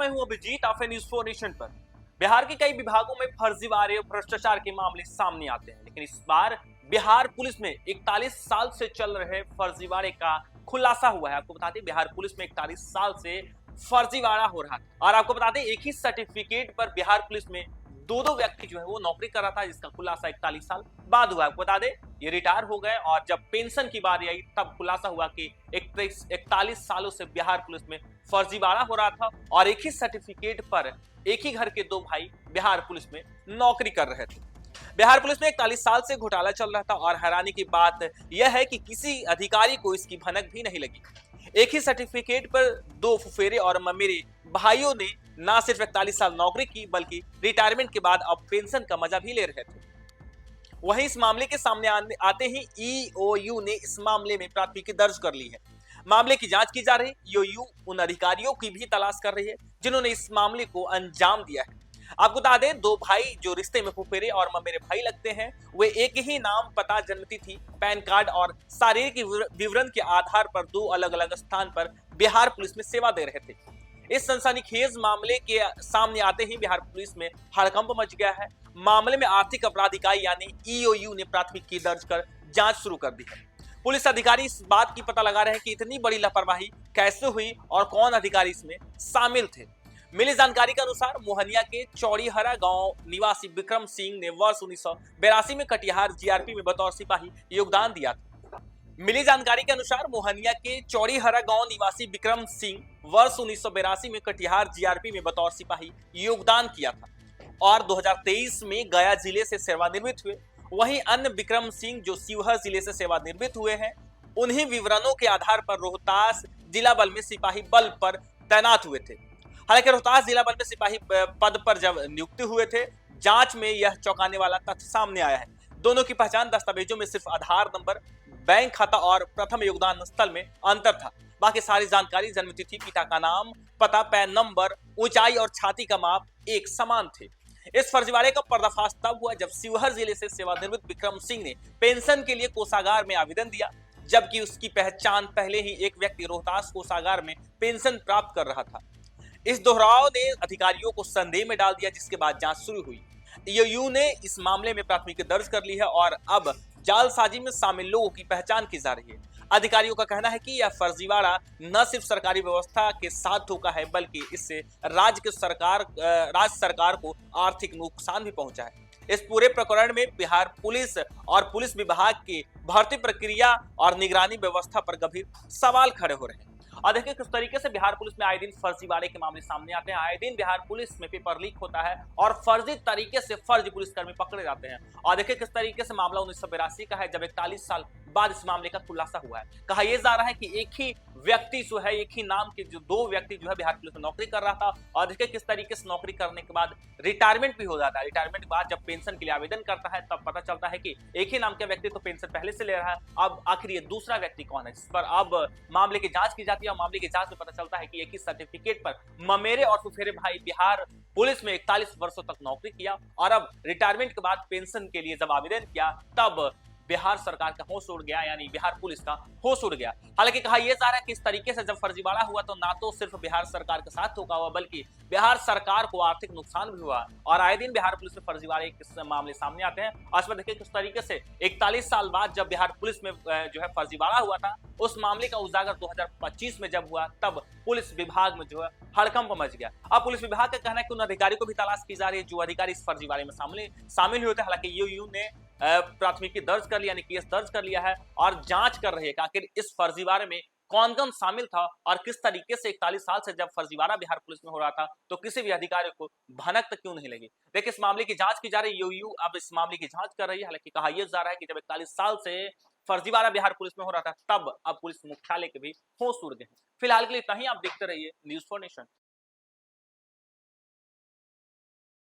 मैं हूं अभिजीत, आप हैं न्यूज़ 4 नेशन पर। बिहार के कई विभागों में फर्जीवाड़े और भ्रष्टाचार के मामले सामने आते हैं, लेकिन इस बार बिहार पुलिस में 41 साल से चल रहे फर्जीवाड़े का खुलासा हुआ है। आपको बता दें, बिहार पुलिस में 41 साल से फर्जीवाड़ा हो रहा था और आपको बता दें, एक ही सर्टिफिकेट पर बिहार पुलिस में दो दो व्यक्ति जो है वो नौकरी कर रहा था, जिसका खुलासा 41 साल बाद हुआ। आपको बता दें, ये रिटायर हो गए और जब पेंशन की बारी आई तब खुलासा हुआ कि 41 सालों से बिहार पुलिस में फर्जीवाड़ा हो रहा था और एक ही सर्टिफिकेट पर एक ही घर के दो भाई बिहार पुलिस में नौकरी कर रहे थे। बिहार पुलिस में 41 साल से घोटाला चल रहा था और हैरानी की बात यह है कि किसी अधिकारी को इसकी भनक भी नहीं लगी। एक ही सर्टिफिकेट पर दो फुफेरे और ममेरे भाइयों ने ना सिर्फ 41 साल नौकरी की, बल्कि रिटायरमेंट के बाद अब पेंशन का मजा भी ले रहे थे। वहीं इस मामले के सामने आते ही ईओयू ने इस मामले में प्राथमिकी दर्ज कर ली है। मामले की जांच की जा रही है। ईओयू उन अधिकारियों की भी तलाश कर रही है जिन्होंने इस मामले को अंजाम दिया है। आपको बता दें, दो भाई जो रिश्ते में फुफेरे और ममेरे भाई लगते हैं, वे एक ही नाम, पता, जन्मतिथि, पैन कार्ड और शारीरिक विवरण के आधार पर दो अलग अलग स्थान पर बिहार पुलिस में सेवा दे रहे थे। इस सनसनीखेज मामले के सामने आते ही बिहार पुलिस में हड़कंप मच गया है। मामले में आर्थिक अपराध इकाई यानी ईओयू ने प्राथमिकी दर्ज कर जांच शुरू कर दी है। पुलिस अधिकारी इस बात की पता लगा रहे हैं कि इतनी बड़ी लापरवाही कैसे हुई और कौन अधिकारी इसमें शामिल थे। मिली जानकारी के अनुसार मोहनिया के चौड़ीहरा गांव निवासी विक्रम सिंह ने वर्ष 1982 में कटिहार जीआरपी में बतौर सिपाही योगदान दिया था। मिली जानकारी के अनुसार मोहनिया के चौड़ीहरा गांव निवासी विक्रम सिंह वर्ष 1982 में कटिहार जीआरपी में बतौर सिपाही योगदान किया था और 2023 में गया जिले से सेवानिवृत्त हुए। वहीं अन्य विक्रम सिंह जो शिवहर जिले से सेवानिवृत्त हुए हैं, उन्हीं विवरणों के आधार पर रोहतास जिला बल में सिपाही बल पर तैनात हुए थे। हालांकि रोहतास जिला बल में सिपाही पद पर जब नियुक्त हुए थे, जांच में यह चौंकाने वाला तथ्य सामने आया है। दोनों की पहचान दस्तावेजों में सिर्फ आधार नंबर, बैंक खाता और प्रथम योगदान स्थल में अंतर था। बाकी सारी जानकारी, जन्मतिथि, पिता का नाम, पता, पैन नंबर, ऊंचाई और छाती का माप एक समान थे। इस फर्जीवाड़े का पर्दाफाश तब हुआ जब शिवहर जिले से सेवानिवृत्त विक्रम सिंह ने पेंशन के लिए कोषागार में आवेदन दिया, जबकि उसकी पहचान पहले ही एक व्यक्ति रोहतास कोषागार में पेंशन प्राप्त कर रहा था। इस दोहराव ने अधिकारियों को संदेह में डाल दिया, जिसके बाद जांच शुरू हुई। ईओयू ने इस मामले में प्राथमिकी दर्ज कर ली है और अब जालसाजी में शामिल लोगों की पहचान की जा रही है। अधिकारियों का कहना है कि यह फर्जीवाड़ा न सिर्फ सरकारी व्यवस्था के साथ धोखा है, बल्कि इससे राज्य सरकार को आर्थिक नुकसान भी पहुंचा है। इस पूरे प्रकरण में बिहार पुलिस और पुलिस विभाग की भर्ती प्रक्रिया और निगरानी व्यवस्था पर गंभीर सवाल खड़े हो रहे हैं। और देखिए किस तरीके से बिहार पुलिस में आए दिन फर्जीवाड़े के मामले सामने आते हैं। आए दिन बिहार पुलिस में पेपर लीक होता है और फर्जी तरीके से फर्जी पुलिसकर्मी पकड़े जाते हैं। और देखिए किस तरीके से मामला 1982 का है, जब 41 साल बाद इस मामले का खुलासा हुआ है। कहा यह जा रहा है कि एक ही व्यक्ति जो है, एक ही नाम के जो दो व्यक्ति जो है बिहार पुलिस में नौकरी कर रहा था और देखिए किस तरीके से नौकरी करने के बाद रिटायरमेंट भी हो जाता है। रिटायरमेंट के बाद जब पेंशन के लिए आवेदन करता है तब पता चलता है कि एक ही नाम का व्यक्ति तो पेंशन पहले से ले रहा है, अब आखिर ये दूसरा व्यक्ति कौन है, जिस पर अब मामले की जांच की जाती है और मामले की जांच में पता चलता है कि एक ही सर्टिफिकेट पर ममेरे और फुफेरे भाई बिहार पुलिस में 41 वर्षों तक नौकरी किया और अब रिटायरमेंट के बाद पेंशन के लिए जब आवेदन किया तब बिहार सरकार का होश उड़ गया, यानी बिहार पुलिस का होश उड़ गया। हालांकि कहा यह जा रहा है कि इस तरीके से जब फर्जीवाड़ा हुआ तो ना तो सिर्फ बिहार सरकार के साथ धोखा हुआ, बल्कि बिहार सरकार को आर्थिक नुकसान भी हुआ। और आए दिन बिहार पुलिस में फर्जीवाड़े के मामले सामने आते हैं। आज पर देखिए किस तरीके से 41 साल बाद जब बिहार पुलिस में जो है फर्जीवाड़ा हुआ था, उस मामले का उजागर 2025 में जब हुआ तब पुलिस विभाग में जो है हड़कंप मच गया। अब पुलिस विभाग का कहना है कि उन अधिकारी को भी तलाश की जा रही है जो अधिकारी इस फर्जीवाड़े में शामिल हुए थे। हालांकि ईओयू ने प्राथमिकी दर्ज कर लिया, यानी केस दर्ज कर लिया है और जांच कर रही है कि आखिर इस फर्जीवाड़े में कौन कौन शामिल था और किस तरीके से 41 साल से जब फर्जीवाड़ा बिहार पुलिस में हो रहा था तो किसी भी अधिकारी को भनक तक क्यों नहीं लगी। देखिए इस मामले की जांच की जा रही है। ईओयू अब इस मामले की जांच कर रही है। हालांकि कहा यह जा रहा है कि जब 41 साल से फर्जीवाड़ा बिहार पुलिस में हो रहा था तब अब पुलिस मुख्यालय के भी होश उड़ गए हैं। फिलहाल के लिए इतना ही। आप देखते रहिए न्यूज़ 4 नेशन।